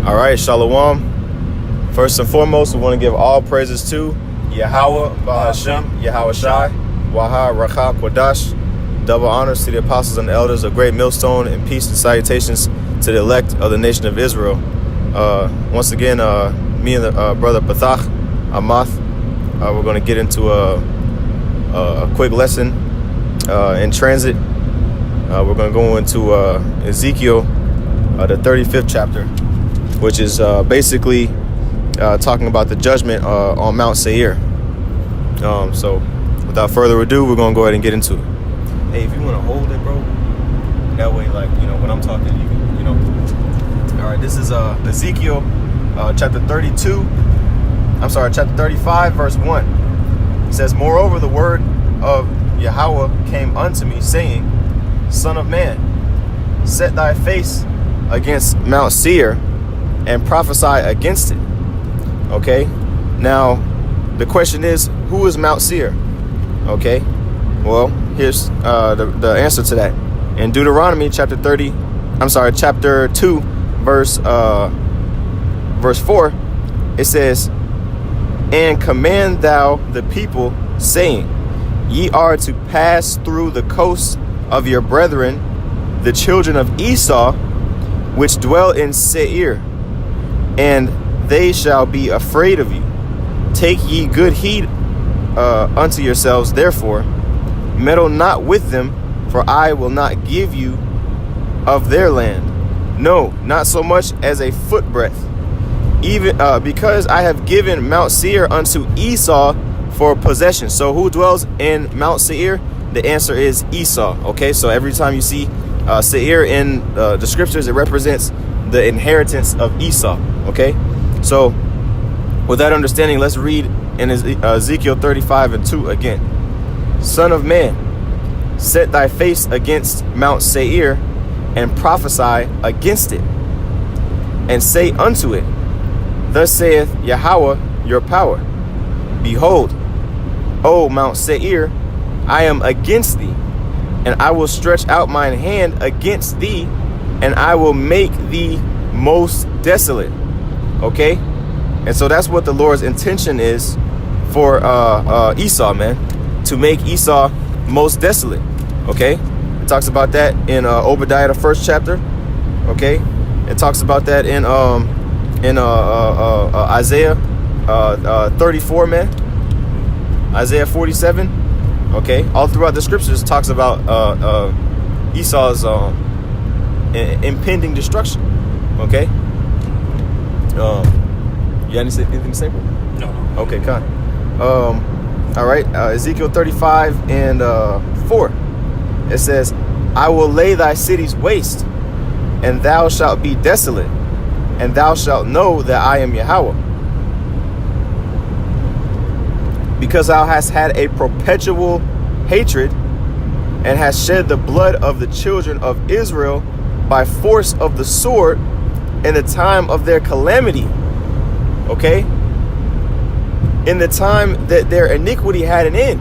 All right, Shalom. First and foremost, we want to give all praises to Yahweh, Bahashem, Yahweh Shai, Waha, Racha, Kodash. Double honors to the apostles and the elders of Great Millstone, and peace and salutations to the elect of the nation of Israel. Once again, me and the brother Pathach, Amath, we're going to get into a quick lesson in transit. We're going to go into Ezekiel, the 35th chapter, which is basically talking about the judgment on Mount Seir. So without further ado, we're going to go ahead and get into it. Hey, if you want to hold it, bro, that way, like, you know, when I'm talking, you can, you know. All right, this is Ezekiel chapter 35, verse 1. It says, "Moreover, the word of Yahweh came unto me, saying, Son of man, set thy face against Mount Seir, and prophesy against it." Okay, now the question is, who is Mount Seir? Okay, well, here's the answer to that. In Deuteronomy chapter 2, verse 4, it says, "And command thou the people, saying, Ye are to pass through the coasts of your brethren, the children of Esau, which dwell in Seir, and they shall be afraid of you. Take ye good heed unto yourselves, therefore, meddle not with them, for I will not give you of their land, no, not so much as a footbreadth, even because I have given Mount Seir unto Esau for possession." So who dwells in Mount Seir? The answer is Esau. Okay, so every time you see Seir in the scriptures, it represents the inheritance of Esau. Okay, so with that understanding, let's read in Ezekiel 35 and 2 again. "Son of man, set thy face against Mount Seir, and prophesy against it, and say unto it, Thus saith Yahweh your power, Behold, O Mount Seir, I am against thee, and I will stretch out mine hand against thee, and I will make thee most desolate." Okay, and so that's what the Lord's intention is for Esau, man, to make Esau most desolate. Okay, it talks about that in Obadiah, the 1st chapter. Okay, it talks about that in Isaiah 34, man, Isaiah 47. Okay, all throughout the scriptures, it talks about Esau's impending destruction. Okay, you got anything to say, bro? No. Okay, kind. All right, Ezekiel 35 and 4. It says, "I will lay thy cities waste, and thou shalt be desolate, and thou shalt know that I am Yahweh. Because thou hast had a perpetual hatred, and hast shed the blood of the children of Israel by force of the sword in the time of their calamity." Okay? In the time that their iniquity had an end.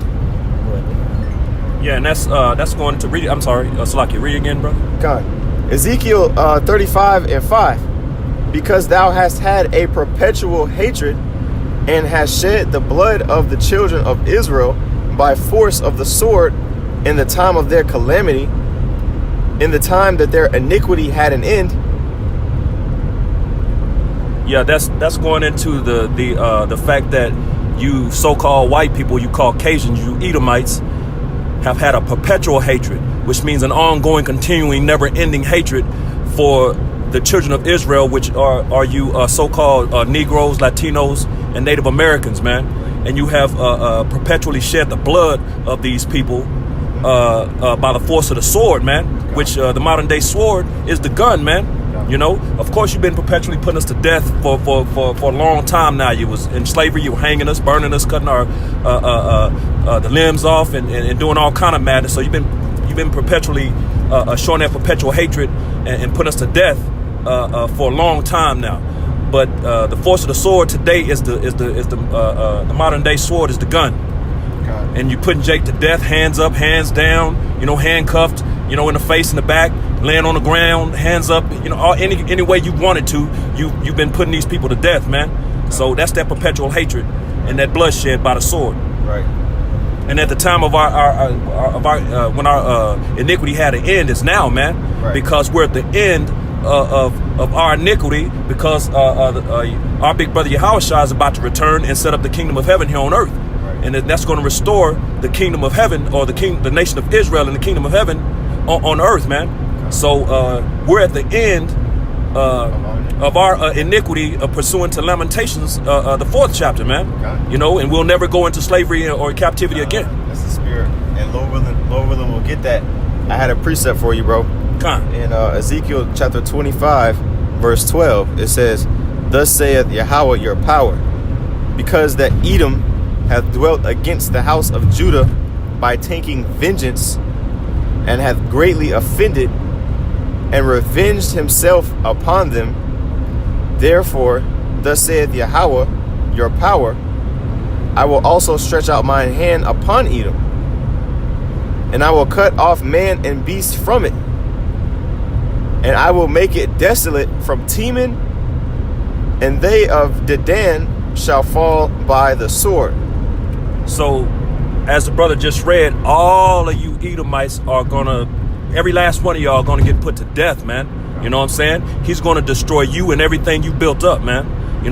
Yeah, and that's going to read it. I'm sorry, Salaki, read again, bro. God. Ezekiel 35 and 5. "Because thou hast had a perpetual hatred, and hast shed the blood of the children of Israel by force of the sword in the time of their calamity, in the time that their iniquity had an end." Yeah, that's going into the fact that you so-called white people, you Caucasians, you Edomites, have had a perpetual hatred, which means an ongoing, continuing, never-ending hatred for the children of Israel, which are you so-called Negroes, Latinos, and Native Americans, man. And you have perpetually shed the blood of these people by the force of the sword, man, which the modern day sword is the gun, man. You know, of course, you've been perpetually putting us to death for a long time now. You was in slavery, you were hanging us, burning us, cutting our the limbs off, and doing all kind of madness. So you've been perpetually showing that perpetual hatred and putting us to death for a long time now. But the force of the sword today is the modern day sword is the gun. And you putting Jake to death, hands up, hands down, you know, handcuffed, you know, in the face and the back, laying on the ground, hands up, any way you wanted to. You've been putting these people to death, man. So that's that perpetual hatred and that bloodshed by the sword. Right. And at the time of our when our iniquity had an end, is now, man. Right. Because we're at the end of our iniquity, because our big brother Yahushua is about to return and set up the kingdom of heaven here on earth. Right. And that's going to restore the kingdom of heaven, or the nation of Israel and the kingdom of heaven on earth, man. Okay. So we're at the end of our iniquity, pursuant to Lamentations, the 4th chapter, man. Okay. And we'll never go into slavery or captivity again. That's the spirit, and Lord willing, we'll get that. I had a precept for you, bro. In Ezekiel chapter 25, verse 12, it says, "Thus saith Yahweh your power, because that Edom hath dwelt against the house of Judah by taking vengeance, and hath greatly offended, and revenged himself upon them. Therefore, thus saith Yahweh your power, I will also stretch out mine hand upon Edom, and I will cut off man and beast from it, and I will make it desolate from Teman, and they of Dedan shall fall by the sword." So, as the brother just read, all of you Edomites are gonna, every last one of y'all are gonna get put to death, man. You know what I'm saying? He's gonna destroy you and everything you built up, man.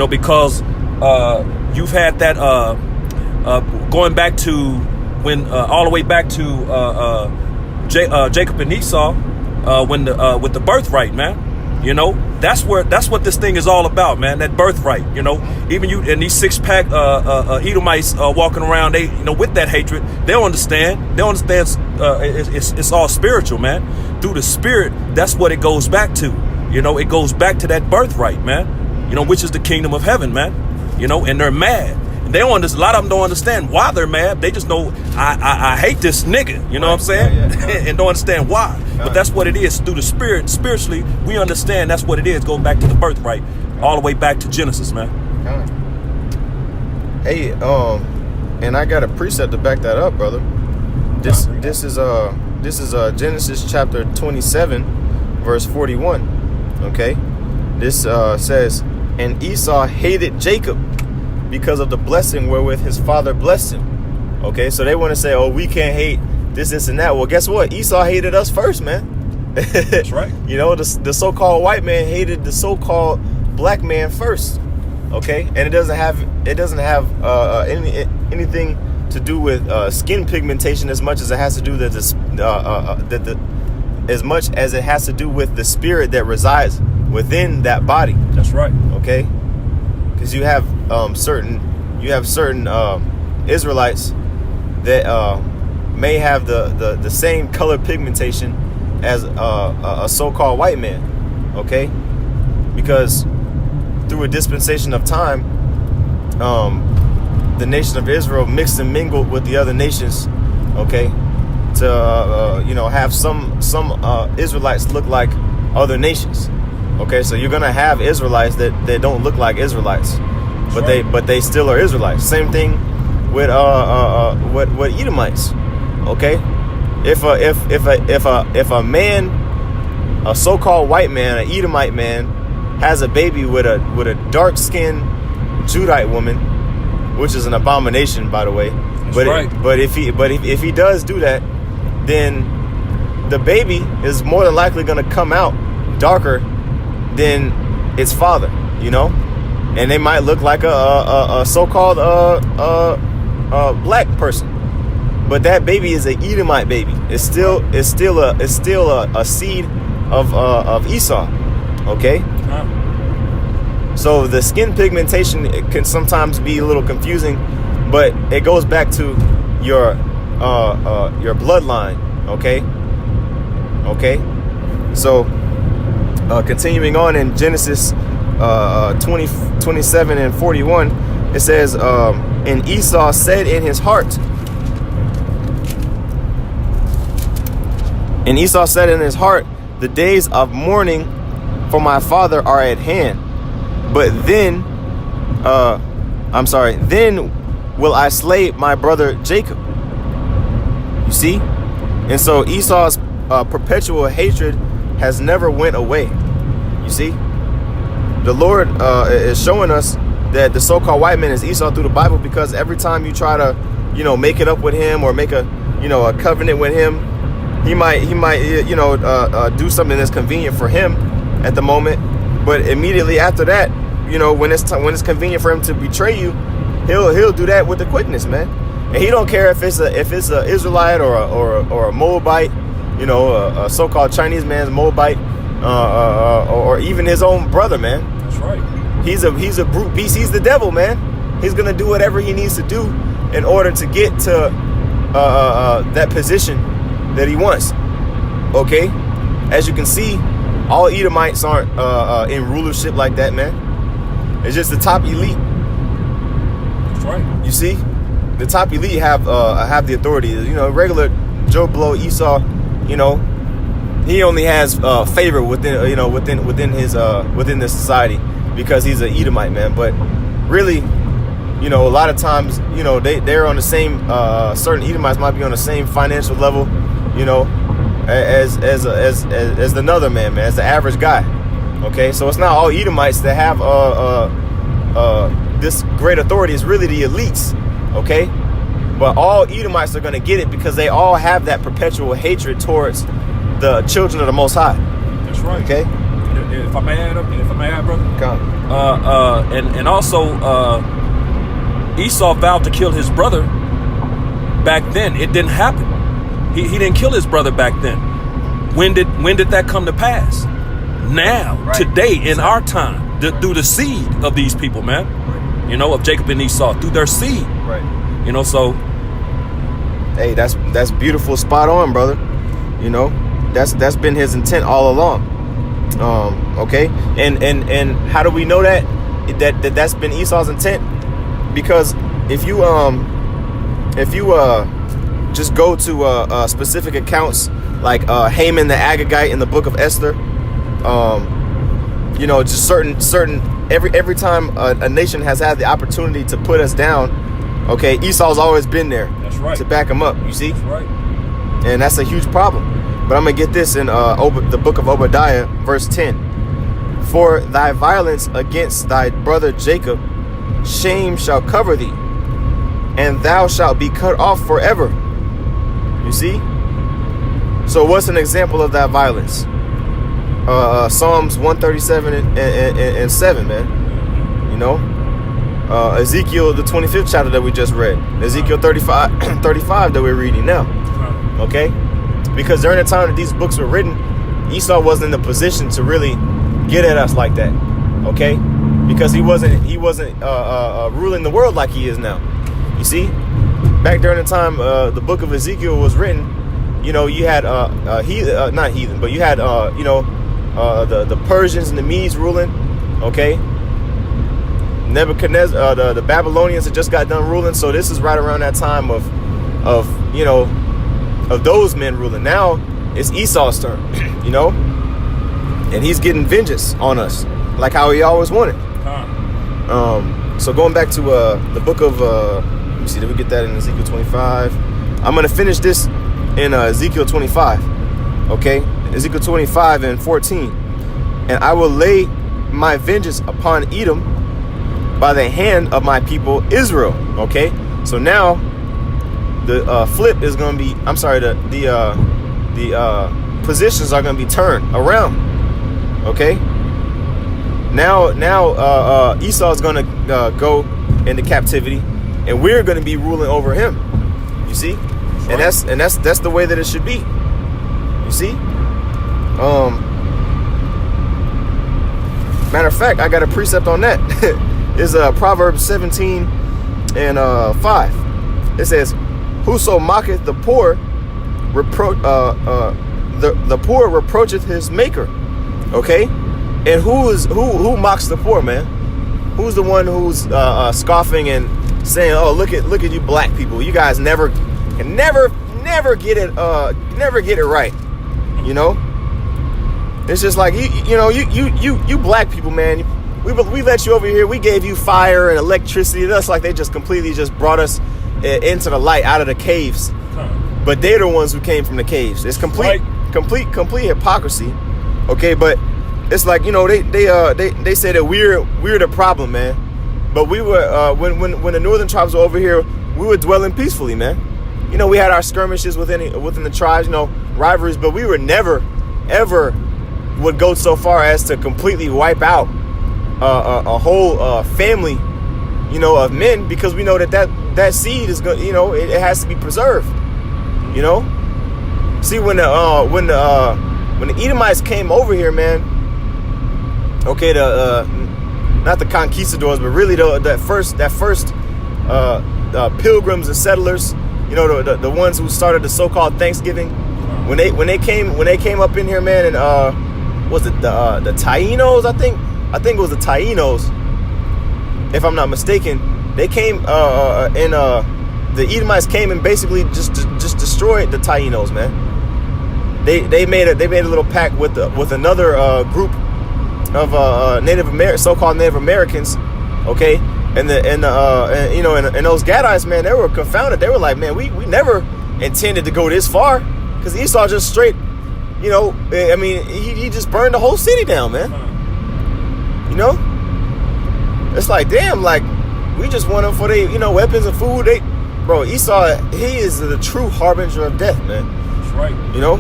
Because you've had that going back to when all the way back to Jacob and Esau, when with the birthright, man. That's what this thing is all about, man. That birthright. Even you and these 6-pack Edomites walking around, they with that hatred, they'll understand. They'll understand. It's all spiritual, man. Through the spirit, that's what it goes back to. It goes back to that birthright, man. Which is the kingdom of heaven, man. And they're mad. They don't understand. A lot of them don't understand why they're mad. They just know I hate this nigga. You know what I'm saying? Yeah. And don't understand why. But that's what it is. Through the spirit, spiritually, we understand that's what it is. Go back to the birthright, all the way back to Genesis, man. Hey, and I got a precept to back that up, brother. This is Genesis chapter 27, verse 41. Okay, this says, "And Esau hated Jacob because of the blessing wherewith his father blessed him." Okay, so they want to say, "Oh, we can't hate this, and that." Well, guess what? Esau hated us first, man. That's right. The so-called white man hated the so-called black man first. Okay, and it doesn't have anything to do with skin pigmentation as much as it has to do with as much as it has to do with the spirit that resides within that body. That's right. Okay, because you have certain Israelites that may have the same color pigmentation as a so-called white man. Okay, because through a dispensation of time, the nation of Israel mixed and mingled with the other nations. Okay, to have some Israelites look like other nations. Okay, so you're gonna have Israelites that don't look like Israelites, but they still are Israelites. Same thing with what Edomites. Okay, if a man, a so-called white man, an Edomite man, has a baby with a dark-skinned Judite woman, which is an abomination, by the way. But if he does do that, then the baby is more than likely going to come out darker than its father, and they might look like a so-called black person, but that baby is an Edomite baby. It's still a seed of Esau. Okay. So the skin pigmentation, it can sometimes be a little confusing, but it goes back to your bloodline. Okay. So continuing on in Genesis 27 and 41, it says, "And Esau said in his heart," "the days of mourning for my father are at hand. But then will I slay my brother Jacob." You see? And so Esau's perpetual hatred has never went away. You see, the Lord is showing us that the so-called white man is Esau through the Bible, because every time you try to, make it up with him or make a covenant with him, he might do something that's convenient for him at the moment, but immediately after that, when it's convenient for him to betray you, he'll do that with the quickness, man. And he don't care if it's a Israelite or a Moabite, a so-called Chinese man's Moabite, or even his own brother, man. That's right. He's a brute beast. He's the devil, man. He's gonna do whatever he needs to do in order to get to that position that he wants. Okay, as you can see, all Edomites aren't in rulership like that, man. It's just the top elite. That's right. You see, the top elite have the authority. Regular Joe Blow, Esau, he only has favor within this society because he's an Edomite, man. But really, a lot of times, they're on the same. Certain Edomites might be on the same financial level, as another man, as the average guy. Okay, so it's not all Edomites that have this great authority. It's really the elites. Okay, but all Edomites are going to get it because they all have that perpetual hatred towards the children of the Most High. That's right. Okay. If I may add, brother. Come. And also, Esau vowed to kill his brother back then. It didn't happen. He didn't kill his brother back then. When did that come to pass? Now, right. Today, in our time, through the seed of these people, man. Right. Of Jacob and Esau, through their seed. Right. So. Hey, that's beautiful, spot on, brother. That's been his intent all along. Okay, and how do we know that's been Esau's intent? Because if you just go to specific accounts like Haman the Agagite in the book of Esther, just certain every time a nation has had the opportunity to put us down, okay, Esau's always been there. That's right. To back him up. You see, that's right, and that's a huge problem. But I'm going to get this in the book of Obadiah, verse 10. For thy violence against thy brother Jacob, shame shall cover thee, and thou shalt be cut off forever. You see? So what's an example of that violence? Psalms 137 and 7, man. Ezekiel, the 25th chapter that we just read. Ezekiel 35 that we're reading now. Okay? Because during the time that these books were written, Esau wasn't in a position to really get at us like that, okay? Because he wasn't ruling the world like he is now. You see, back during the time the book of Ezekiel was written, you had not heathen, but you had the Persians and the Medes ruling, okay? Nebuchadnezzar, the Babylonians had just got done ruling, so this is right around that time of those men ruling. Now it's Esau's turn, and he's getting vengeance on us like how he always wanted. So going back to the book of let me see, did we get that in Ezekiel 25? I'm gonna finish this in Ezekiel 25. Okay, Ezekiel 25 and 14. And I will lay my vengeance upon Edom by the hand of my people Israel. Okay, so now the flip is going to be, I'm sorry, the positions are going to be turned around. Okay. Now Esau is going to go into captivity, and we're going to be ruling over him. You see, and that's the way that it should be. You see. Matter of fact, I got a precept on that. It's Proverbs 17 and 5. It says, "Whoso mocketh the poor, the poor reproacheth his maker." Okay, and who mocks the poor, man? Who's the one who's scoffing and saying, "Oh, look at you black people. You guys never get it right." It's just like you black people, man. We let you over here. We gave you fire and electricity. That's like they just completely just brought us into the light out of the caves. But they're the ones who came from the caves. It's complete hypocrisy. Okay, but it's like, you know, they say that we're the problem, man. But we were when the northern tribes were over here, we were dwelling peacefully, man. You know, we had our skirmishes within the tribes, you know, rivalries, but we were never ever would go so far as to completely wipe out a whole family, you know, of men, because we know that seed is going, you know, it has to be preserved. You know, see, when the Edomites came over here, man. Okay, not the conquistadors, but really that first pilgrims and settlers. You know, the ones who started the so-called Thanksgiving. When they came up in here, man, and was it the Taínos? I think it was the Taínos, if I'm not mistaken. They came the Edomites came and basically just destroyed the Taínos, man. They made a little pact with another group of so-called Native Americans, okay, and you know, and those Gadites, man, they were confounded. They were like, man, we never intended to go this far, because Esau just straight, you know, I mean, he just burned the whole city down, man. You know, it's like, damn, like, we just want them for they, you know, weapons and food. Bro, Esau, he is the true harbinger of death, man. That's right. You know,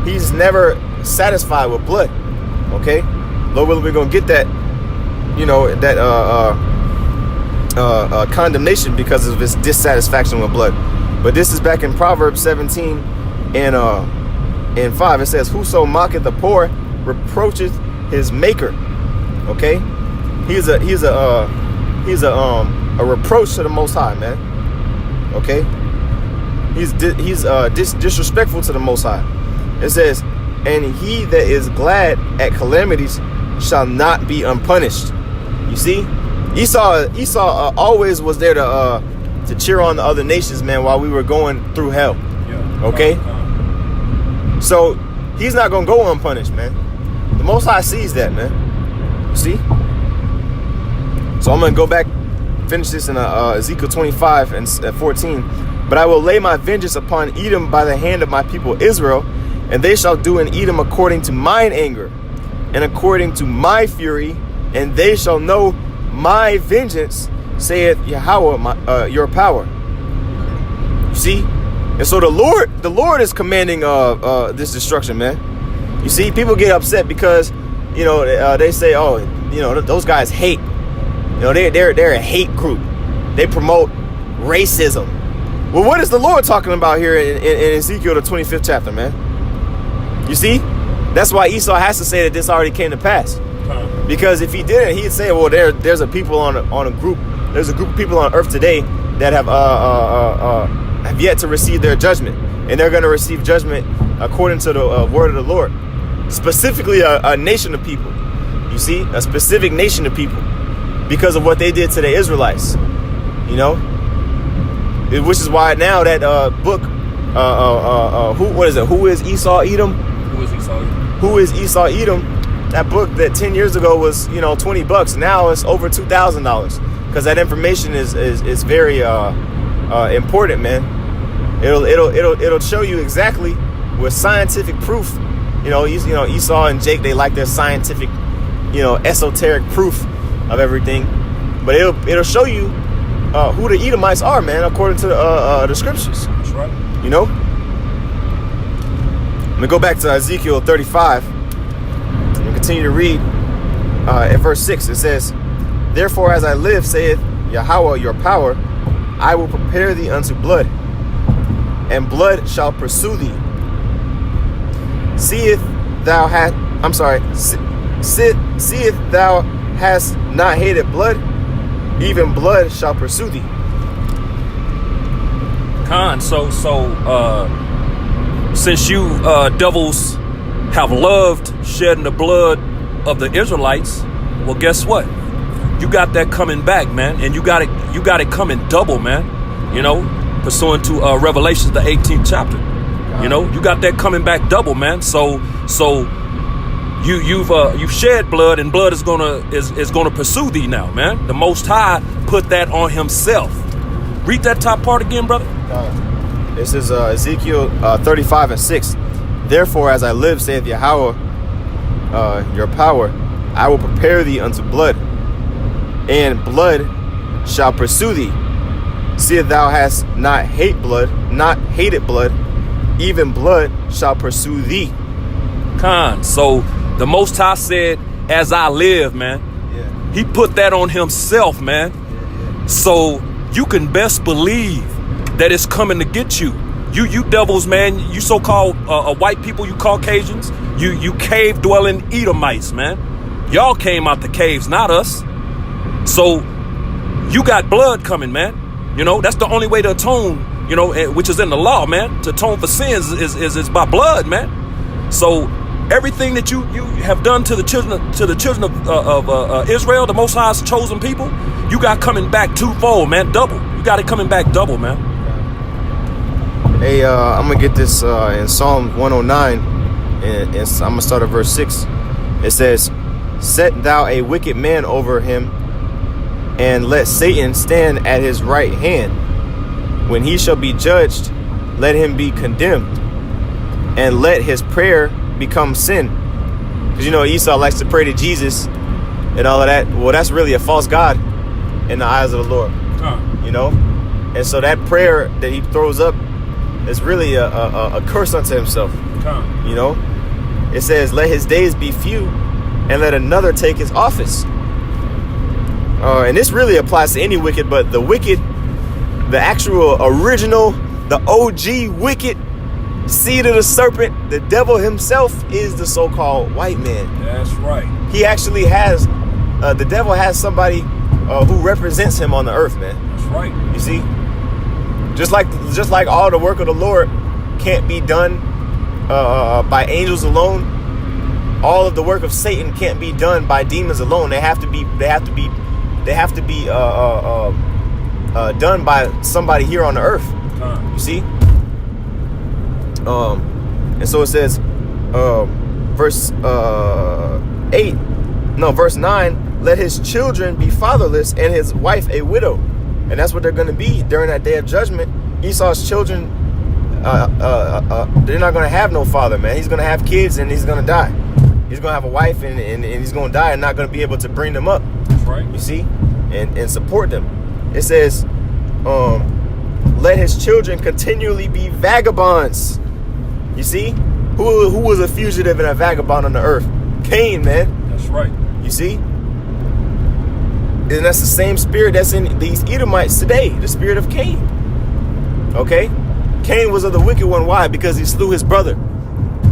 he's never satisfied with blood. Okay, Lord willing, we're gonna get that, you know, that condemnation because of his dissatisfaction with blood. But this is back in Proverbs 17 and 5. It says, "Whoso mocketh the poor reproacheth his maker." Okay, he's a reproach to the Most High, man. Okay, he's disrespectful to the Most High. It says, "And he that is glad at calamities shall not be unpunished." You see, Esau always was there to cheer on the other nations, man, while we were going through hell. Yeah. Okay, so he's not gonna go unpunished, man. The Most High sees that, man. You see. So I'm gonna go back, finish this in Ezekiel 25 and 14. "But I will lay my vengeance upon Edom by the hand of my people Israel, and they shall do in Edom according to mine anger and according to my fury, and they shall know my vengeance, saith Yahweh, your power." You see? And so the Lord is commanding this destruction, man. You see, people get upset because, you know, they say, oh, you know, those guys hate. You know, they're a hate group. They promote racism. Well, what is the Lord talking about here in Ezekiel, the 25th chapter, man? You see? That's why Esau has to say that this already came to pass. Because if he didn't, he'd say, well, there's a people there's a group of people on earth today that have yet to receive their judgment. And they're going to receive judgment according to the word of the Lord. Specifically, a nation of people. You see? A specific nation of people. Because of what they did to the Israelites. You know? Which is why now that book, what is it? Who is Esau Edom? Who is Esau Edom? Who is Esau Edom? That book that 10 years ago was, you know, $20. Now it's over $2,000 because that information is very important, man. It'll show you exactly with scientific proof. You know, Esau and Jake, they like their scientific, you know, esoteric proof of everything. But it'll show you who the Edomites are, man, according to the scriptures. That's right. You know. Let me go back to Ezekiel 35. And continue to read at verse 6. It says, "Therefore, as I live, saith Yahweh, your power, I will prepare thee unto blood, and blood shall pursue thee. Seeth thou hast not hated blood, even blood shall pursue thee." Khan, so since you devils have loved shedding the blood of the Israelites, well, guess what? You got that coming back, man, and you got it coming double, man. You know, pursuant to Revelations, the 18th chapter. You know, you got that coming back double, man. So you've shed blood, and blood is gonna pursue thee now, man. The Most High put that on himself. Read that top part again, brother. This is Ezekiel 35 and 6. "Therefore, as I live, saith Yahweh, your power, I will prepare thee unto blood, and blood shall pursue thee. See if thou hast not hated blood, even blood shall pursue thee. So the Most High said, as I live, man. Yeah. He put that on himself, man. Yeah. So you can best believe that it's coming to get you. You devils, man. You so-called white people, you Caucasians, you cave-dwelling Edomites, man. Y'all came out the caves, not us. So you got blood coming, man. You know, that's the only way to atone, you know, which is in the law, man. To atone for sins is by blood, man. So everything that you have done to the children of Israel, the Most High's chosen people, you got coming back twofold, man. Double. You got it coming back double, man. Hey, I'm gonna get this in Psalm 109, and I'm gonna start at verse 6. It says, "Set thou a wicked man over him, and let Satan stand at his right hand. When he shall be judged, let him be condemned, and let his prayer become sin." Because you know Esau likes to pray to Jesus and all of that. Well, that's really a false god in the eyes of the Lord. You know, and so that prayer that he throws up is really a curse unto himself. You know, it says, "Let his days be few, and let another take his office." And this really applies to any wicked, but the wicked, the actual original, the OG wicked seed of the serpent, the devil himself, is the so-called white man. That's right. He actually has, the devil has somebody who represents him on the earth, man. That's right. You see, just like all the work of the Lord can't be done by angels alone, all of the work of Satan can't be done by demons alone. They have to be done by somebody here on the earth. You see? And so it says, verse 9, let his children be fatherless and his wife a widow. And that's what they're going to be during that day of judgment. Esau's children, they're not going to have no father, man. He's going to have kids and he's going to die. He's going to have a wife and he's going to die and not going to be able to bring them up. That's right. You see? And support them. It says, let his children continually be vagabonds. You see? Who was a fugitive and a vagabond on the earth? Cain, man. That's right. You see? And that's the same spirit that's in these Edomites today, the spirit of Cain. Okay? Cain was of the wicked one. Why? Because he slew his brother.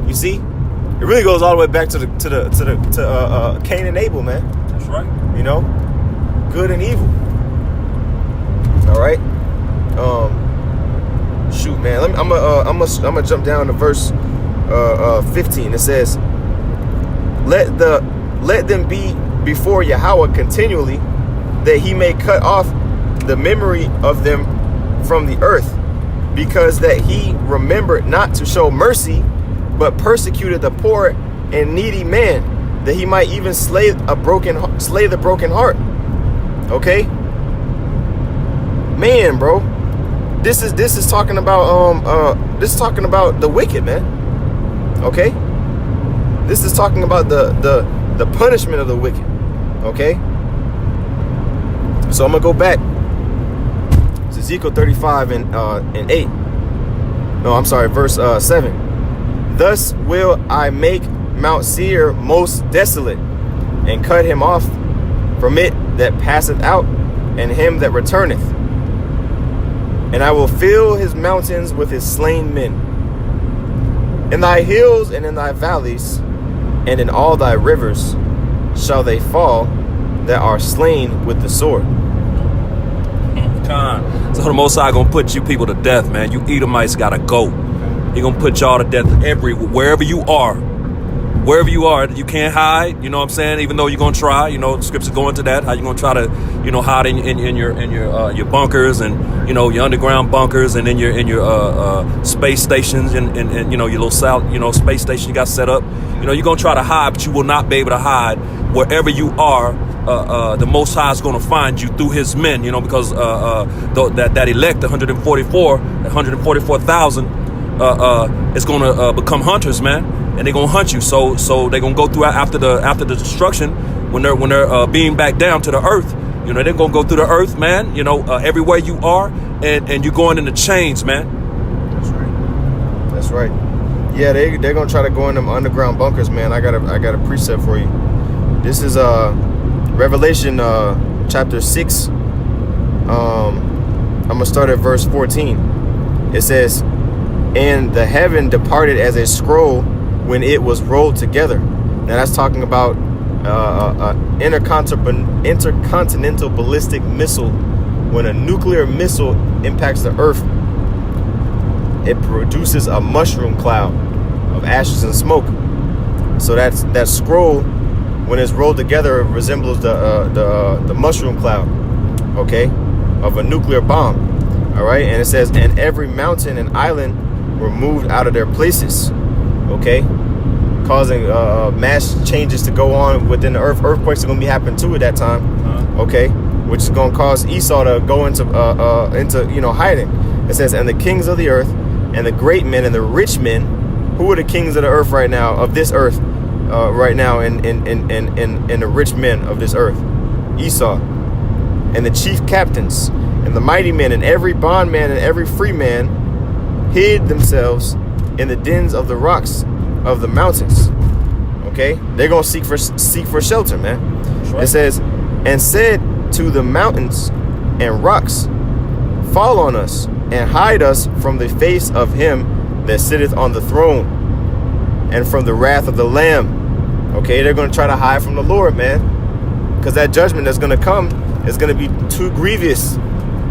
You see? It really goes all the way back to Cain and Abel, man. That's right. You know? Good and evil. All right? Shoot, man. I'm gonna jump down to verse 15. It says, Let them be before Yahweh continually, that he may cut off the memory of them from the earth, because that he remembered not to show mercy, but persecuted the poor and needy man, that he might even slay the broken heart. Okay, man, bro. This is talking about the wicked, man. Okay, this is talking about the punishment of the wicked. Okay, so I'm gonna go back. It's Ezekiel 35 and 8. No, I'm sorry, verse 7. Thus will I make Mount Seir most desolate, and cut him off from it that passeth out, and him that returneth. And I will fill his mountains with his slain men. In thy hills and in thy valleys, and in all thy rivers, shall they fall that are slain with the sword. So the Most High gonna put you people to death, man. You Edomites gotta go. He gonna put y'all to death wherever you are. Wherever you are, you can't hide. You know what I'm saying? Even though you're gonna try, you know, the scriptures go into that. How you gonna try to, you know, hide in your bunkers and, you know, your underground bunkers, and in your space stations and you know, your little space station you got set up. You know, you're gonna try to hide, but you will not be able to hide wherever you are. The Most High is going to find you through his men, you know, because that elect 144,000 is gonna become hunters, man, and they're gonna hunt you. So they're gonna go through after the destruction when they're being back down to the earth. You know, they're gonna go through the earth, man. You know, everywhere you are, and you're going into chains, man. That's right. Yeah, they're gonna try to go in them underground bunkers, man. I got a precept for you. This is Revelation chapter 6. I'm gonna start at verse 14. It says, "And the heaven departed as a scroll when it was rolled together." Now that's talking about intercontinental ballistic missile. When a nuclear missile impacts the earth, it produces a mushroom cloud of ashes and smoke. So that scroll, when it's rolled together, resembles the mushroom cloud, okay, of a nuclear bomb. All right, and it says, "And every mountain and island were moved out of their places," okay, causing mass changes to go on within the earth. Earthquakes are going to be happening too at that time, okay, which is going to cause Esau to go into hiding. It says, "And the kings of the earth, and the great men, and the rich men." Who are the kings of the earth right now, of this earth, right now, and the rich men of this earth? Esau. "And the chief captains, and the mighty men, and every bondman, and every free man, hid themselves in the dens of the rocks of the mountains." Okay, they're gonna seek for shelter, man. Right. It says, "And said to the mountains and rocks, fall on us and hide us from the face of him that sitteth on the throne and from the wrath of the Lamb." Okay, they're gonna try to hide from the Lord, man, because that judgment that's gonna come is gonna be too grievous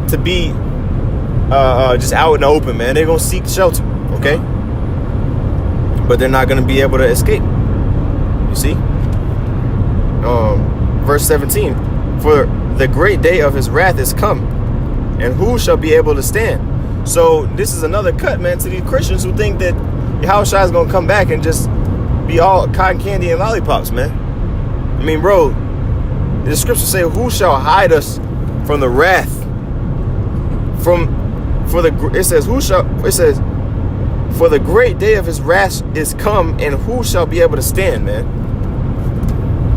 to be just out in the open, man. They're gonna seek shelter, okay, but they're not gonna be able to escape. You see, verse 17: "For the great day of his wrath is come, and who shall be able to stand?" So this is another cut, man, to these Christians who think that Yahushua is going to come back and just be all cotton candy and lollipops, man. I mean, bro, the scriptures say, "Who shall hide us from the wrath?" It says, "For the great day of his wrath is come, and who shall be able to stand?" Man,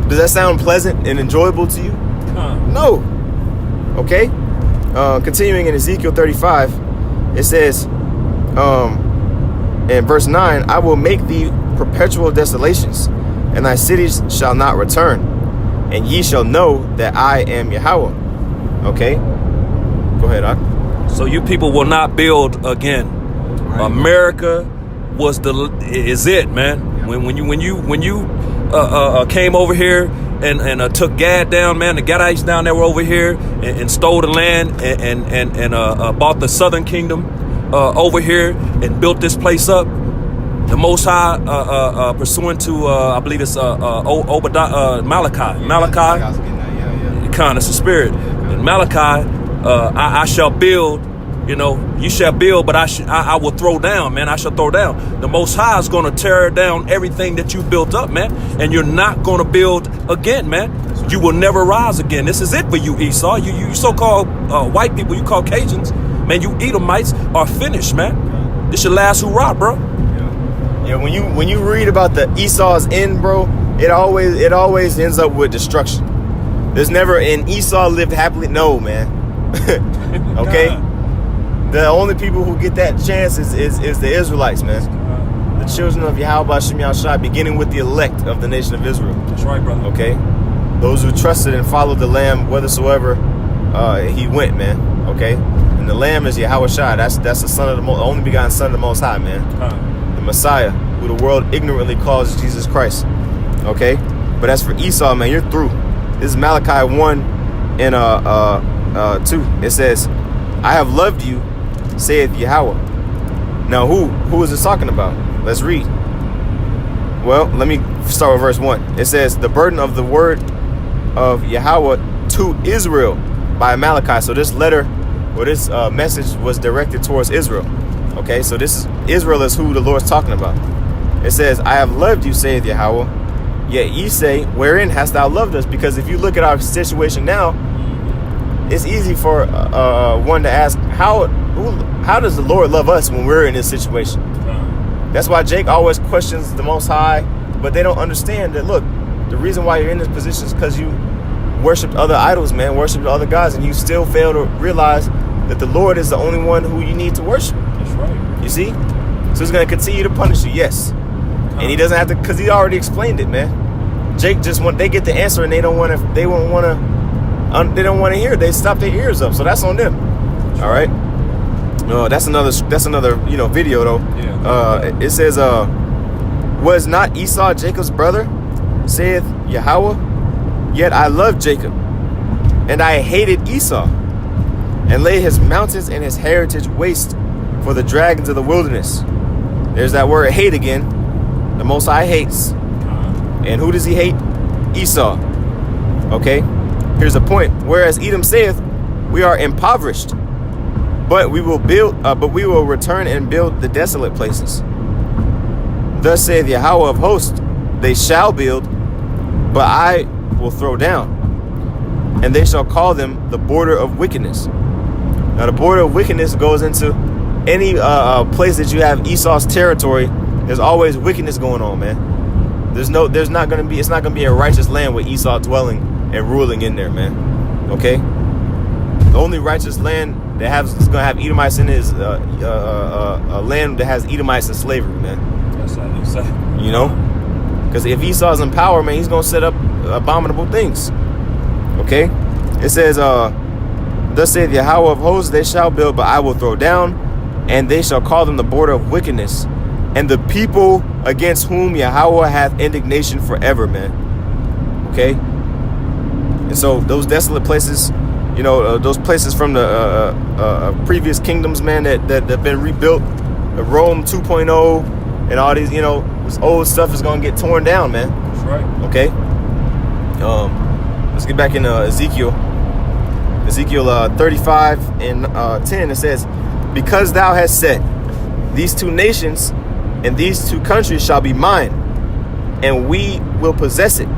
does that sound pleasant and enjoyable to you? No. Okay. Continuing in Ezekiel 35, it says, in verse 9, "I will make thee perpetual desolations, and thy cities shall not return, and ye shall know that I am Yahweh." Okay, go ahead, Ak. So you people will not build again. Right. America is it, man. Yeah. When you came over here and took Gad down, man. The Gadites down there were over here and stole the land and bought the southern kingdom over here and built this place up. The Most High, pursuant to I believe it's Malachi. It's the spirit. In Malachi, I shall build. You know, you shall build, but I will throw down, man. I shall throw down. The Most High is going to tear down everything that you built up, man. And you're not going to build again, man. You will never rise again. This is it for you, Esau. You so-called white people, you Caucasians, man, you Edomites are finished, man. This your last hurrah, bro. Yeah, when you read about the Esau's end, bro, it always ends up with destruction. There's never an Esau lived happily. No, man. Okay? The only people who get that chance is the Israelites, man. The children of Yahweh Shem Yahushua, beginning with the elect of the nation of Israel. That's right, brother. Okay? Those who trusted and followed the Lamb, whithersoever he went, man. Okay? And the Lamb is Yahweh Shai. That's the son of the only begotten Son of the Most High, man. The Messiah, who the world ignorantly calls Jesus Christ. Okay? But as for Esau, man, you're through. This is Malachi 1 and 2. It says, "I have loved you, saith Yahweh." Now, who is this talking about? Let's read. Well, let me start with verse 1. It says, "The burden of the word of Yahweh to Israel by Malachi." So this letter, or this message was directed towards Israel. Okay, so Israel is who the Lord's talking about. It says, "I have loved you, saith Yahweh. Yet ye say, wherein hast thou loved us?" Because if you look at our situation now, it's easy for one to ask, how does the Lord love us when we're in this situation? That's why Jake always questions the Most High, but they don't understand that, look, the reason why you're in this position is because you worshipped other idols, man, worshipped other gods, and you still fail to realize that the Lord is the only one who you need to worship. That's right. You see? So he's going to continue to punish you, yes. And he doesn't have to, because he already explained it, man. Jake just they get the answer and they don't want to hear it. They stop their ears up. So that's on them. All right. That's another video though. Yeah. It says, was not Esau Jacob's brother, saith Yahweh? Yet I loved Jacob, and I hated Esau, and laid his mountains and his heritage waste for the dragons of the wilderness. There's that word hate again. The Most High hates. And who does he hate? Esau. Okay? Here's the point. Whereas Edom saith, we are impoverished, but we will return and build the desolate places. Thus saith Yahweh of hosts, they shall build, but I will throw down, and they shall call them the border of wickedness. Now the border of wickedness goes into any place that you have Esau's territory. There's always wickedness going on, man. It's not gonna be a righteous land with Esau dwelling and ruling in there, man. Okay? The only righteous land that is gonna have Edomites in it is a land that has Edomites in slavery, man. That's how you say. You know? Because if Esau's in power, man, he's gonna set up abominable things. Okay? It says, thus saith Yahweh of hosts, they shall build, but I will throw down, and they shall call them the border of wickedness, and the people against whom Yahweh hath indignation forever, man. Okay? And so those desolate places, those places from the previous kingdoms, man, that have been rebuilt, Rome 2.0, and all these, this old stuff is going to get torn down, man. That's right. Okay? Let's get back in Ezekiel 35 and 10. It says, because thou hast said, these two nations and these two countries shall be mine, and we will possess it.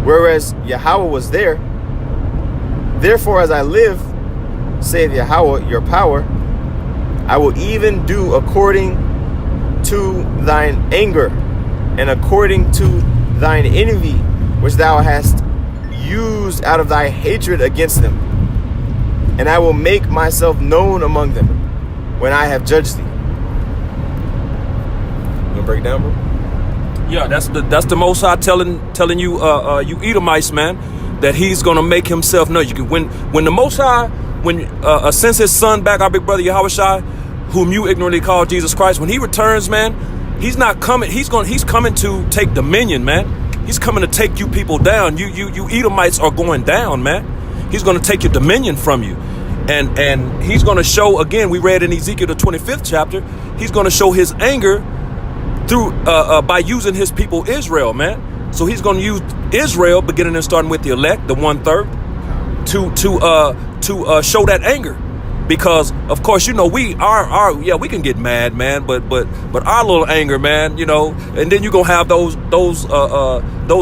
Whereas Yahweh was there. Therefore, as I live, saith Yahweh, your power, I will even do according to thine anger, and according to thine envy, which thou hast used out of thy hatred against them. And I will make myself known among them when I have judged thee. You gonna break it down, bro? Yeah, that's the Most High telling you, you Edomites, man, that he's gonna make himself known. When the Most High, sends his son back, our big brother Yahushua, whom you ignorantly call Jesus Christ, when he returns, man, he's not coming. He's coming to take dominion, man. He's coming to take you people down. You Edomites are going down, man. He's going to take your dominion from you. And he's going to show, again, we read in Ezekiel the 25th chapter, he's going to show his anger through by using his people Israel, man. So he's going to use Israel, beginning and starting with the elect, the 1/3, to show that anger. Because of course, we can get mad, man, but our little anger, man, and then you're gonna have those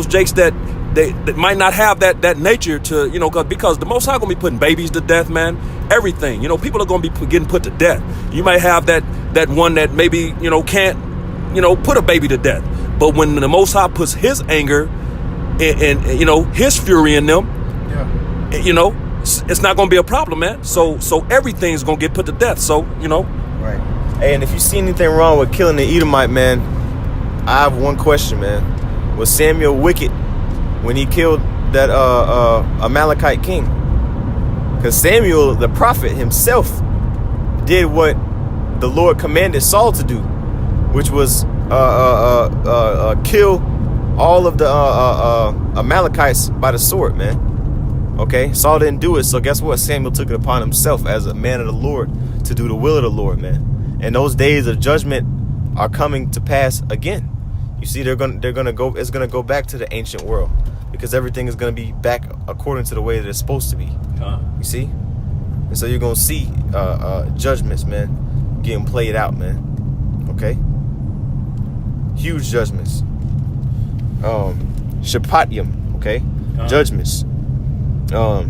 jakes that might not have that nature to, because the Most High gonna be putting babies to death, man. Everything, people are gonna be getting put to death. You might have that one that maybe can't put a baby to death, but when the Most High puts his anger and his fury in them, yeah. It's not going to be a problem, man. So everything's going to get put to death. So, Right. Hey, and if you see anything wrong with killing the Edomite, man, I have one question, man. Was Samuel wicked when he killed that Amalekite king? Because Samuel, the prophet himself, did what the Lord commanded Saul to do, which was kill all of the Amalekites by the sword, man. Okay, Saul didn't do it, so guess what? Samuel took it upon himself as a man of the Lord to do the will of the Lord, man. And those days of judgment are coming to pass again. You see, they're gonna go. It's gonna go back to the ancient world because everything is gonna be back according to the way that it's supposed to be. You see, and so you're gonna see judgments, man, getting played out, man. Okay, huge judgments. Shapatium, okay, judgments. All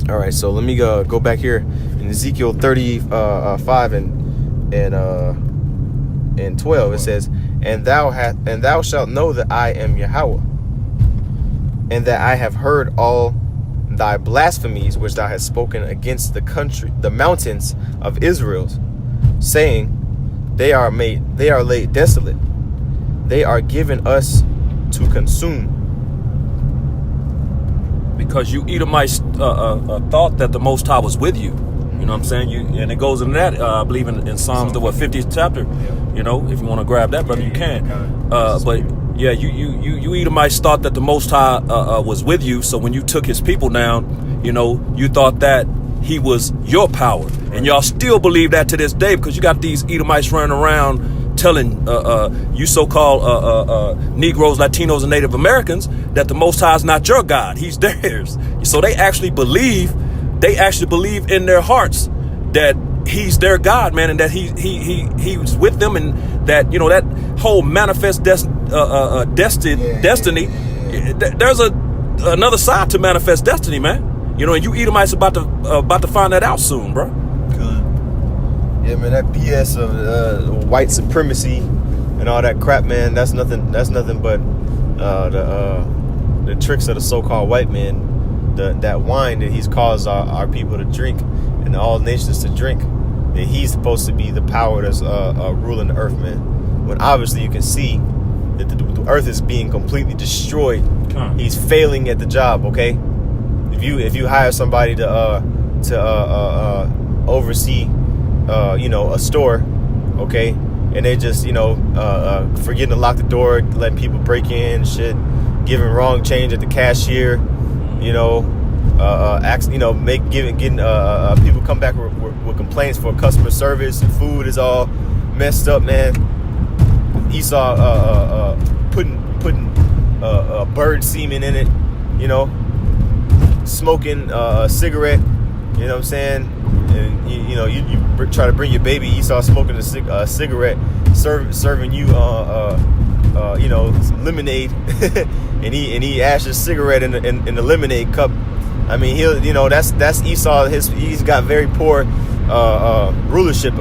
right, so let me go back here in Ezekiel 35 and and 12. It says, and thou shalt know that I am Yahweh, and that I have heard all thy blasphemies which thou hast spoken against the mountains of Israel, saying, they are laid desolate, they are given us to consume. Because you Edomites thought that the Most High was with you. You know what I'm saying? And it goes into that, I believe, in Psalms, the 50th chapter. Yeah. You know, if you want to grab that, brother, you can. But yeah, you Edomites thought that the Most High was with you. So when you took his people down, you know, you thought that he was your power. And y'all still believe that to this day, because you got these Edomites running around telling you so-called Negroes, Latinos, and Native Americans that the Most High is not your God. He's theirs. So they actually believe in their hearts that he's their God, man, and that he's with them, and that, you know, that whole manifest destiny. There's another side to manifest destiny, man. You know, and you Edomites about to find that out soon, bro. Yeah, man, that BS of white supremacy and all that crap, man. That's nothing but the tricks of the so-called white man. That wine that he's caused our people to drink and all nations to drink, that he's supposed to be the power that's ruling the earth, man. When obviously you can see that the earth is being completely destroyed. He's failing at the job. Okay, if you hire somebody to oversee a store, okay, and they just forgetting to lock the door, letting people break in, shit, giving wrong change at the cashier. Getting people come back with complaints for customer service, and food is all messed up, man. Esau putting bird semen in it, smoking a cigarette, you know what I'm saying? And you try to bring your baby, Esau smoking a cigarette, serving you lemonade, and he ashes a cigarette in the lemonade cup. I mean, that's Esau. He's got very poor rulership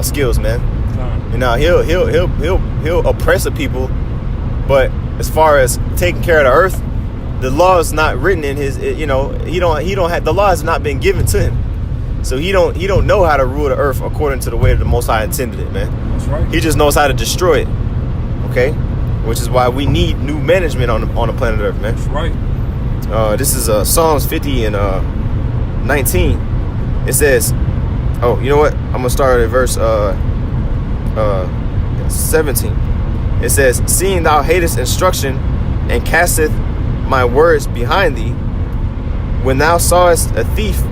skills, man. And now he'll oppress the people, but as far as taking care of the earth, the law is not written in his. He don't have, the law has not been given to him, so he don't know how to rule the earth according to the way the Most High intended it, man. That's right. He just knows how to destroy it. Okay, which is why we need new management on the planet Earth, man. That's right. This is Psalms 50 and 19. It says, oh, you know what? I'm gonna start at verse 17. It says, seeing thou hatest instruction and casteth my words behind thee, when thou sawest a thief,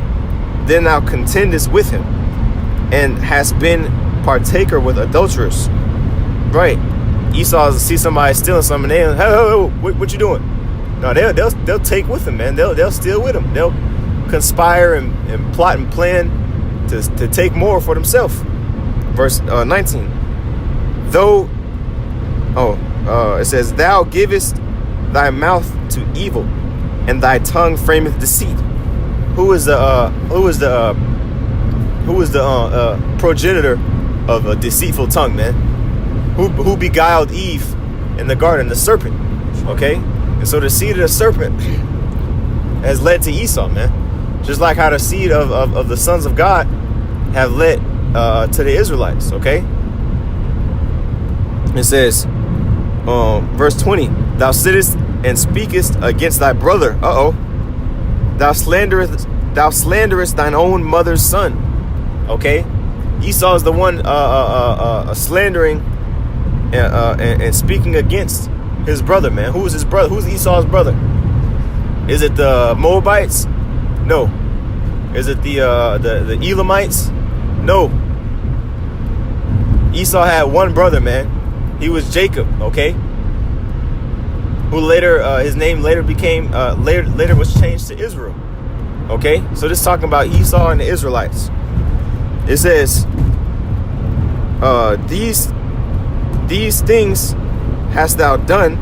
then thou contendest with him, and hast been partaker with adulterers. Right. Esau see somebody stealing something, and hey, what you doing? No, they'll take with him, man. They'll steal with him. They'll conspire and plot and plan to take more for themselves. Verse 19. It says, thou givest thy mouth to evil, and thy tongue frameth deceit. Who is the progenitor of a deceitful tongue, man? Who beguiled Eve in the garden? The serpent. Okay, and so the seed of the serpent has led to Esau, man. Just like how the seed of the sons of God have led to the Israelites. Okay. It says, verse 20, thou sittest and speakest against thy brother. Thou slanderest thine own mother's son. Okay, Esau is the one slandering and speaking against his brother, man. Who is his brother? Who's Esau's brother? Is it the Moabites? No. Is it the Elamites? No. Esau had one brother, man. He was Jacob, okay? Who later, his name later became, later was changed to Israel. Okay? So this is talking about Esau and the Israelites. It says, these things hast thou done,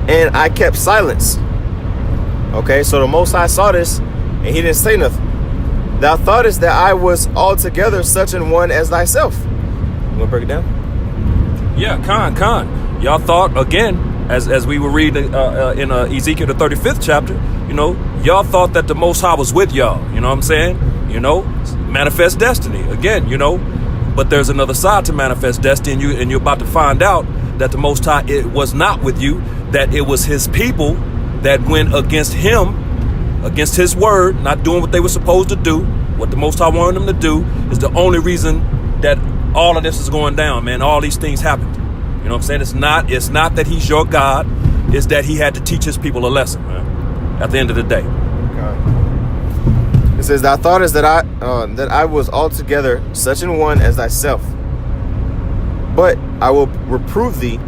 and I kept silence. Okay, so the Most High saw this, and he didn't say nothing. Thou thoughtest that I was altogether such an one as thyself. You want to break it down? Yeah, Khan. Y'all thought, again, as we were reading in Ezekiel, the 35th chapter, y'all thought that the Most High was with y'all. You know what I'm saying? Manifest destiny. Again, but there's another side to manifest destiny, and you're about to find out that the Most High, it was not with you, that it was his people that went against him, against his word, not doing what they were supposed to do. What the Most High wanted them to do is the only reason that all of this is going down, man. All these things happened. You know what I'm saying? It's not that he's your God. It's that he had to teach his people a lesson, man, at the end of the day. It says, thou thoughtest that I was altogether such an one as thyself. But I will reprove thee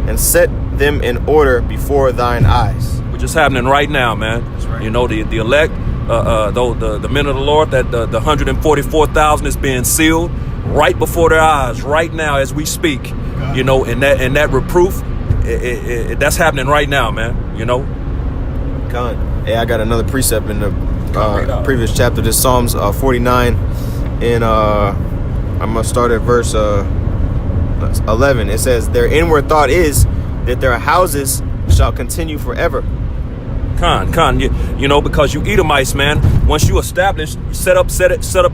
and set them in order before thine eyes. Which is happening right now, man. That's right. The elect, the men of the Lord, that the 144,000 is being sealed right before their eyes, right now as we speak. God. And that reproof, that's happening right now, man. God. Hey, I got another precept in the previous chapter. This Psalms 49, and I'm gonna start at verse 11. It says, their inward thought is that their houses shall continue forever. Khan, because you Edomites, man, once you establish, set up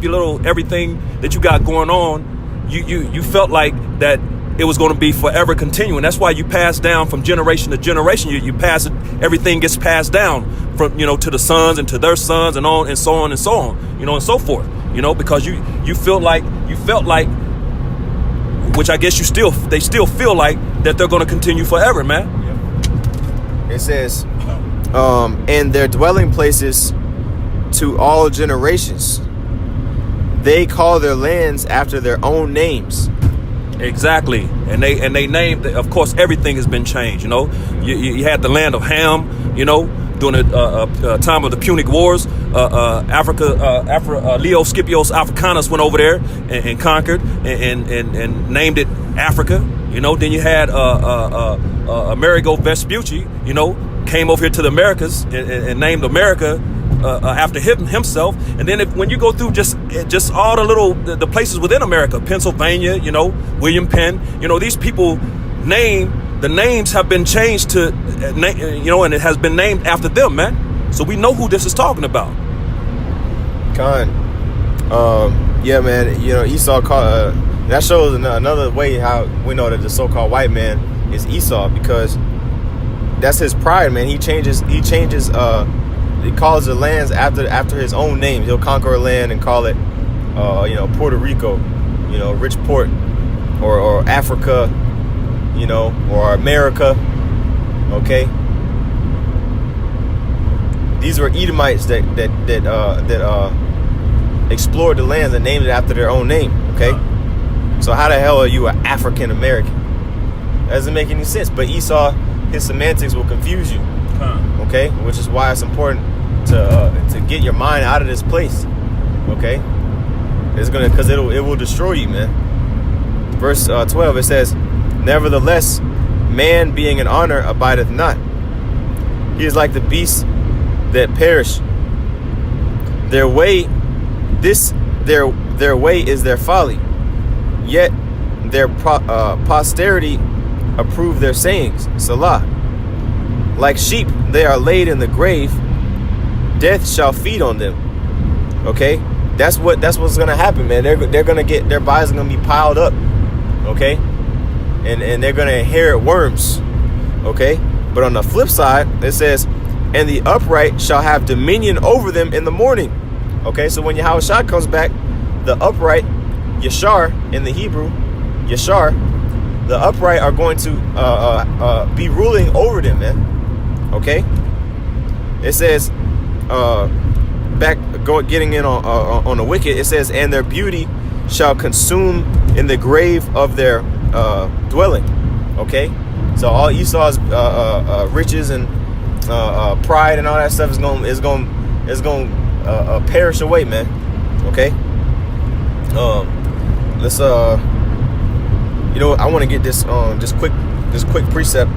your little everything that you got going on, you felt like that it was going to be forever continuing. That's why you pass down from generation to generation. You pass it, everything gets passed down from, to the sons and to their sons and on and so on and so on, and so forth, because you felt like, which I guess they still feel like that they're going to continue forever, man. It says, and their dwelling places to all generations. They call their lands after their own names. Exactly, and they named. Of course, everything has been changed. You had the land of Ham. During the time of the Punic Wars, Leo Scipios Africanus went over there and conquered and named it Africa. Then you had Amerigo Vespucci. Came over here to the Americas and named America after himself. And then when you go through just all the places within America, Pennsylvania, William Penn, these people the names have been changed to, and it has been named after them, man. So we know who this is talking about. Khan. Yeah, man. Esau called. That shows another way how we know that the so-called white man is Esau, because that's his pride, man. He calls the lands after his own name. He'll conquer a land and call it, Puerto Rico, rich port, or Africa, or America. Okay. These were Edomites that explored the lands and named it after their own name. Okay. So how the hell are you an African American? That doesn't make any sense. But Esau, his semantics will confuse you. Okay, which is why it's important to get your mind out of this place. Okay, because it will destroy you, man. Verse 12, it says, nevertheless, man being in honor abideth not. He is like the beasts that perish. Their way is their folly. Yet their posterity approve their sayings. Salah. Like sheep, they are laid in the grave. Death shall feed on them. Okay, that's what's gonna happen, man. They're gonna get, their bodies are gonna be piled up. Okay, and they're gonna inherit worms. Okay, but on the flip side, it says, and the upright shall have dominion over them in the morning. Okay, so when Yahushua comes back, the upright, Yashar in the Hebrew, Yashar, the upright are going to be ruling over them, man. Okay, it says, getting in on the wicked, it says, and their beauty shall consume in the grave of their dwelling. Okay, so all Esau's riches and pride and all that stuff is going to perish away, man. Okay. Let's I want to get this this quick precept.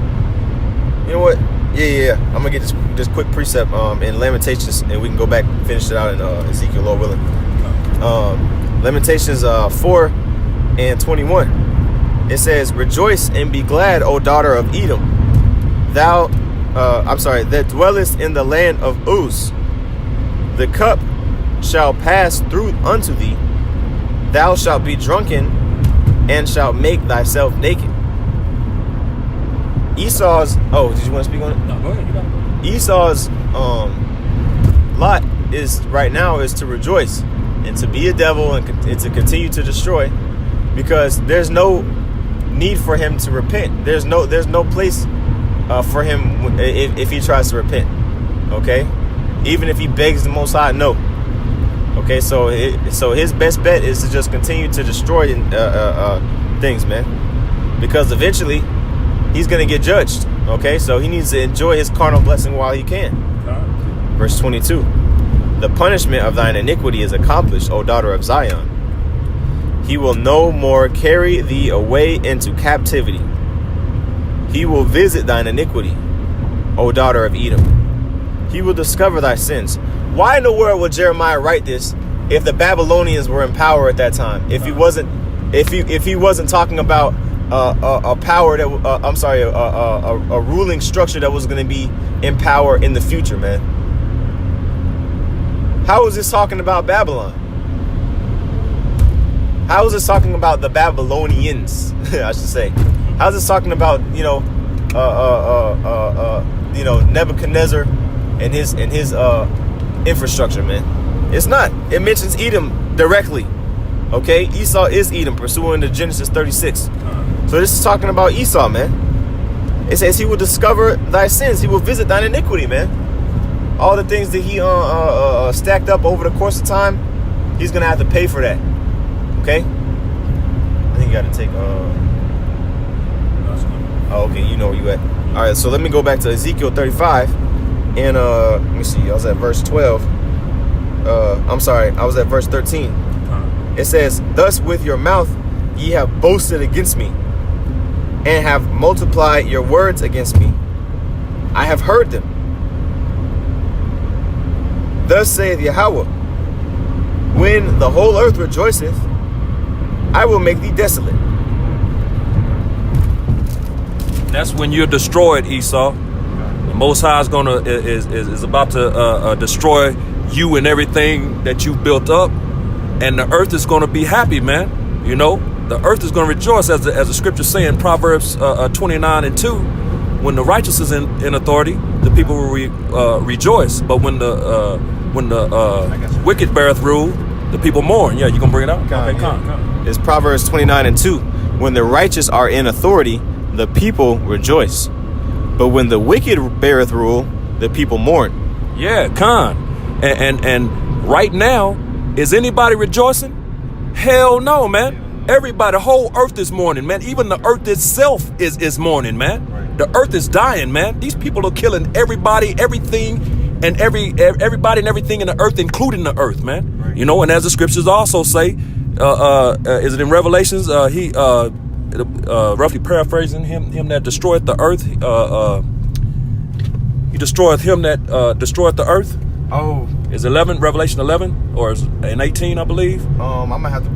You know what? Yeah. I'm gonna get this quick precept in Lamentations, and we can go back and finish it out in Ezekiel, Lord willing. Lamentations 4 and 21. It says, rejoice and be glad, O daughter of Edom, that dwellest in the land of Uz. The cup shall pass through unto thee. Thou shalt be drunken and shalt make thyself naked. Esau's, did you want to speak on it? No, go ahead. You got it. Esau's lot is right now is to rejoice and to be a devil and to continue to destroy, because there's no need for him to repent. There's no place for him if he tries to repent. Okay, even if he begs the Most High, no. Okay, so his best bet is to just continue to destroy things, man, because eventually he's gonna get judged. Okay, so he needs to enjoy his carnal blessing while he can. Verse 22. The punishment of thine iniquity is accomplished, O daughter of Zion. He will no more carry thee away into captivity. He will visit thine iniquity, O daughter of Edom. He will discover thy sins. Why in the world would Jeremiah write this if the Babylonians were in power at that time? If he wasn't talking about a power that a ruling structure that was going to be in power in the future, man. How is this talking about Babylon? How is this talking about the Babylonians? I should say. How is this talking about Nebuchadnezzar and his infrastructure, man? It's not. It mentions Edom directly. Okay, Esau is Edom, pursuant to Genesis 36. So this is talking about Esau, man. It says he will discover thy sins. He will visit thine iniquity, man. All the things that he stacked up over the course of time, he's gonna have to pay for that. Okay. I think you got to take. Okay, you know where you at. All right, so let me go back to Ezekiel 35, and let me see. I was at verse 12. I was at verse 13. It says, "Thus with your mouth ye have boasted against me, and have multiplied your words against me. I have heard them. Thus saith Yahweh, when the whole earth rejoiceth, I will make thee desolate." That's when you're destroyed, Esau. The Most High is about to destroy you and everything that you've built up, and the earth is going to be happy, man. You know, the earth is going to rejoice, as the scripture say in Proverbs 29:2. When the righteous is in authority, the people will rejoice. But when the wicked beareth rule, the people mourn. Yeah, you gonna bring it out? Con. It's Proverbs 29:2. When the righteous are in authority, the people rejoice. But when the wicked beareth rule, the people mourn. Yeah, con. And right now, is anybody rejoicing? Hell no, man. Everybody, the whole earth is mourning, man. Even the earth itself is mourning, man. Right. The earth is dying, man. These people are killing everybody, everything, and everybody and everything in the earth, including the earth, man. Right. You know, and as the scriptures also say, is it in Revelations? Roughly paraphrasing, him that destroyeth the earth, he destroyeth him that destroyeth the earth. Oh, is 11 Revelation 11 or is in 18, I believe. I'm gonna have to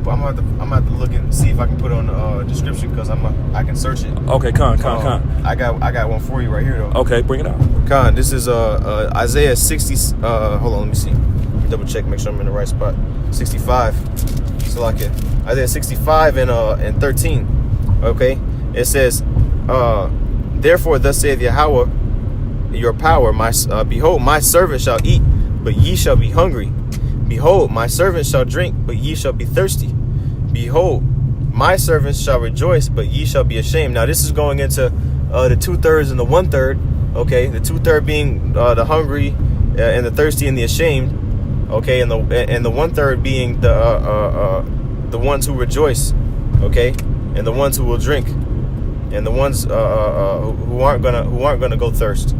look and see if I can put it on the description, because I can search it. Okay, con. I got one for you right here though. Okay, bring it out. Con, this is Isaiah 60. Hold on, let me see. Double check, make sure I'm in the right spot. 65. So like it. Isaiah 65 and 13. Okay, it says, therefore thus saith Yahweh, your power, behold, my servant shall eat, but ye shall be hungry. Behold, my servant shall drink, but ye shall be thirsty. Behold, my servants shall rejoice, but ye shall be ashamed. Now this is going into the 2/3 and the 1/3. Okay, the 2/3 being the hungry and the thirsty and the ashamed. Okay, and the 1/3 being the ones who rejoice. Okay, and the ones who will drink, and the ones who aren't gonna go thirst.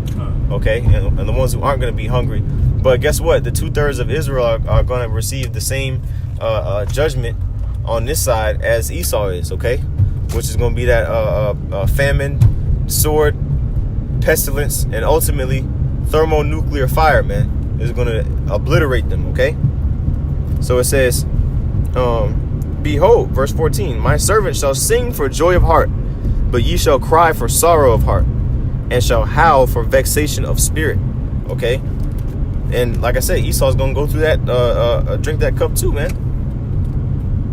Okay, and the ones who aren't gonna be hungry. But guess what? The 2/3 of Israel are going to receive the same judgment on this side as Esau is. Okay, which is going to be that famine, sword, pestilence, and ultimately thermonuclear fire. Man, is going to obliterate them. Okay, so it says, behold, verse 14, my servant shall sing for joy of heart, but ye shall cry for sorrow of heart, and shall howl for vexation of spirit. Okay? And like I said, Esau's going to go through that, drink that cup too, man.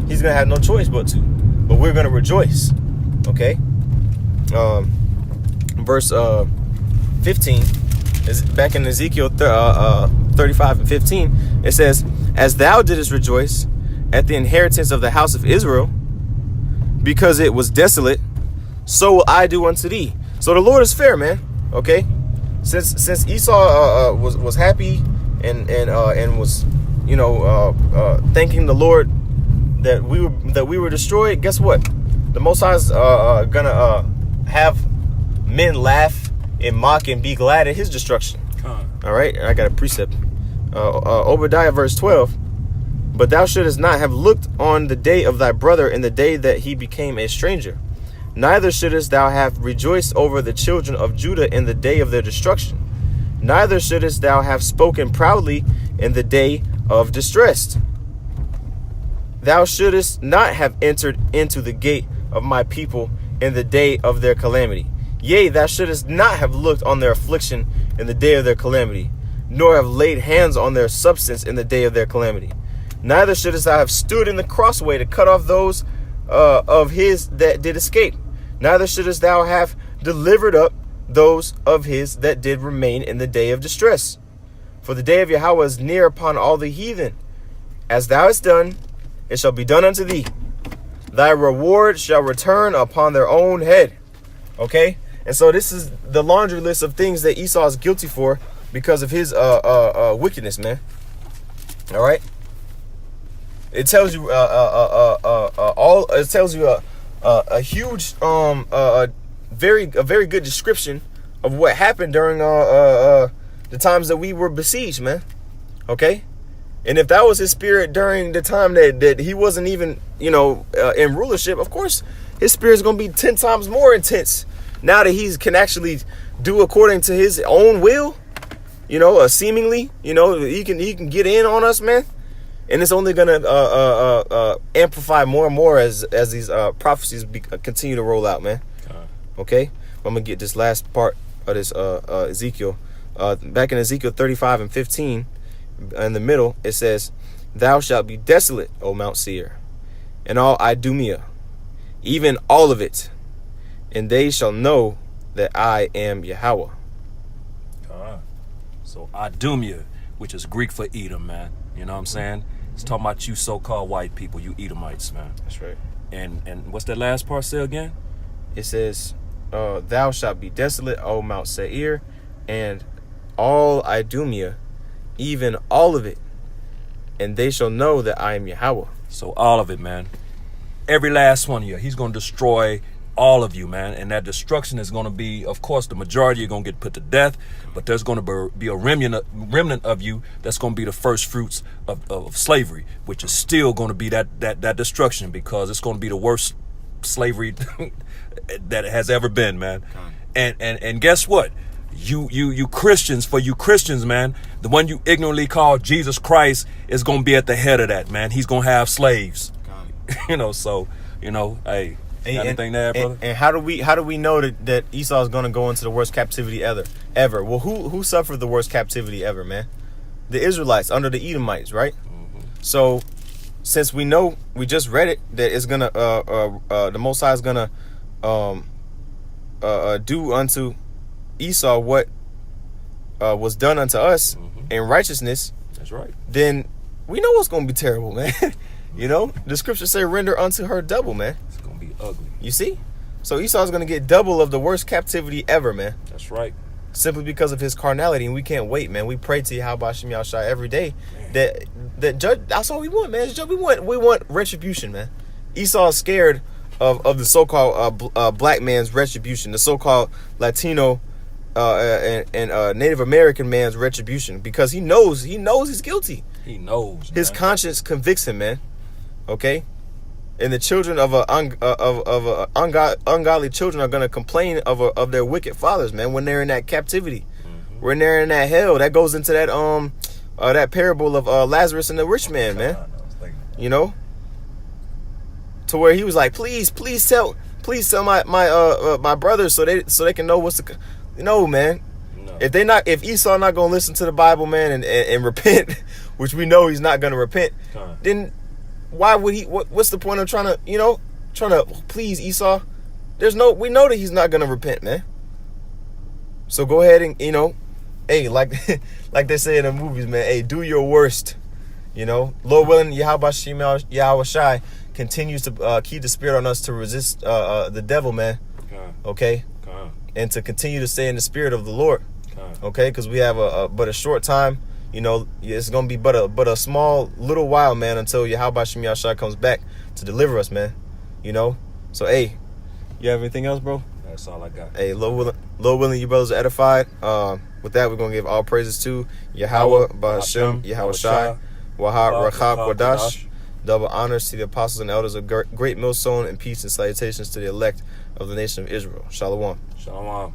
He's going to have no choice but to. But we're going to rejoice. Okay? Verse 15, is back in Ezekiel 35 and 15, it says, as thou didst rejoice at the inheritance of the house of Israel, because it was desolate, so will I do unto thee. So the Lord is fair, man. Okay? Since Esau was happy and was, you know, thanking the Lord that we were destroyed, guess what? The Most High is gonna have men laugh and mock and be glad at his destruction. All right, I got a precept. Obadiah verse 12. But thou shouldest not have looked on the day of thy brother in the day that he became a stranger. Neither shouldest thou have rejoiced over the children of Judah in the day of their destruction. Neither shouldest thou have spoken proudly in the day of distress. Thou shouldest not have entered into the gate of my people in the day of their calamity. Yea, thou shouldest not have looked on their affliction in the day of their calamity, nor have laid hands on their substance in the day of their calamity. Neither shouldest thou have stood in the crossway to cut off those of his that did escape. Neither shouldest thou have delivered up those of his that did remain in the day of distress. For the day of Yahweh is near upon all the heathen. As thou hast done, it shall be done unto thee. Thy reward shall return upon their own head. Okay? And so this is the laundry list of things that Esau is guilty for because of his wickedness, man. All right? It tells you a huge a very good description of what happened during the times that we were besieged, man. Okay? And if that was his spirit during the time that he wasn't even, you know, in rulership, of course his spirit is going to be 10 times more intense now that he can actually do according to his own will, you know, seemingly, you know, he can get in on us, man. And it's only going to amplify more and more as these prophecies continue to roll out, man. Okay? I'm going to get this last part of this Ezekiel. Back in Ezekiel 35 and 15, in the middle, it says, thou shalt be desolate, O Mount Seir, and all Idumea, even all of it, and they shall know that I am Yahweh. So Idumea, which is Greek for Edom, man. You know what I'm saying? It's talking about you so-called white people, you Edomites, man. That's right. And what's that last part say again? It says, thou shalt be desolate, O Mount Seir, and all Idumea, even all of it, and they shall know that I am Yahweh. So all of it, man. Every last one of you. He's going to destroy all of you, man. And that destruction is going to be, of course, the majority are going to get put to death, but there's going to be a remnant of you that's going to be the first fruits of slavery, which is still going to be that destruction, because it's going to be the worst slavery that it has ever been, man. And guess what? You Christians, man, the one you ignorantly call Jesus Christ is going to be at the head of that, man. He's going to have slaves. You know, so, you know, hey, anything there, brother? And how do we know that Esau is going to go into the worst captivity ever? Well, who suffered the worst captivity ever, man? The Israelites under the Edomites, right? Mm-hmm. So since we know, we just read it, that it's gonna the Most High is gonna do unto Esau what was done unto us in righteousness. That's right. Then we know what's gonna be terrible, man. You know, the scriptures say, "Render unto her double," man. It's gonna be ugly. You see? So Esau's gonna get double of the worst captivity ever, man. That's right. Simply because of his carnality, and we can't wait, man. We pray to Yahweh Shem Yahushua every day. Man. That judge. That's all we want, man. We want retribution, man. Esau is scared of the so-called black man's retribution, the so-called Latino and Native American man's retribution, because he knows he's guilty. He knows, his conscience convicts him, man. Okay, and the children of ungodly children are going to complain of their wicked fathers, man, when they're in that captivity, when they're in that hell. That goes into that parable of Lazarus and the rich man, man. You know, to where he was like, please tell my brothers so they can know what's the. No, man. No. If Esau not gonna listen to the Bible, man, and repent, which we know he's not gonna repent, then why would he? What's the point of trying to please Esau? We know that he's not gonna repent, man. So go ahead and hey, like they say in the movies, man. Hey, do your worst. Lord willing, Yahweh Shai continues to keep the spirit on us to resist the devil, man. Okay. And to continue to stay in the spirit of the Lord. Okay, because we have but a short time. It's gonna be but a small little while, man, until Yahweh Shai comes back to deliver us, man. So hey, you have anything else, bro? That's all I got. Hey, Lord willing, you brothers are edified. With that, we're gonna give all praises to Yahweh, Ba'ashem, Yahweh Shai, Wahab, Rachab, Wadash. Double honors to the apostles and elders of great millstone, and peace and salutations to the elect of the nation of Israel. Shalom. Shalom.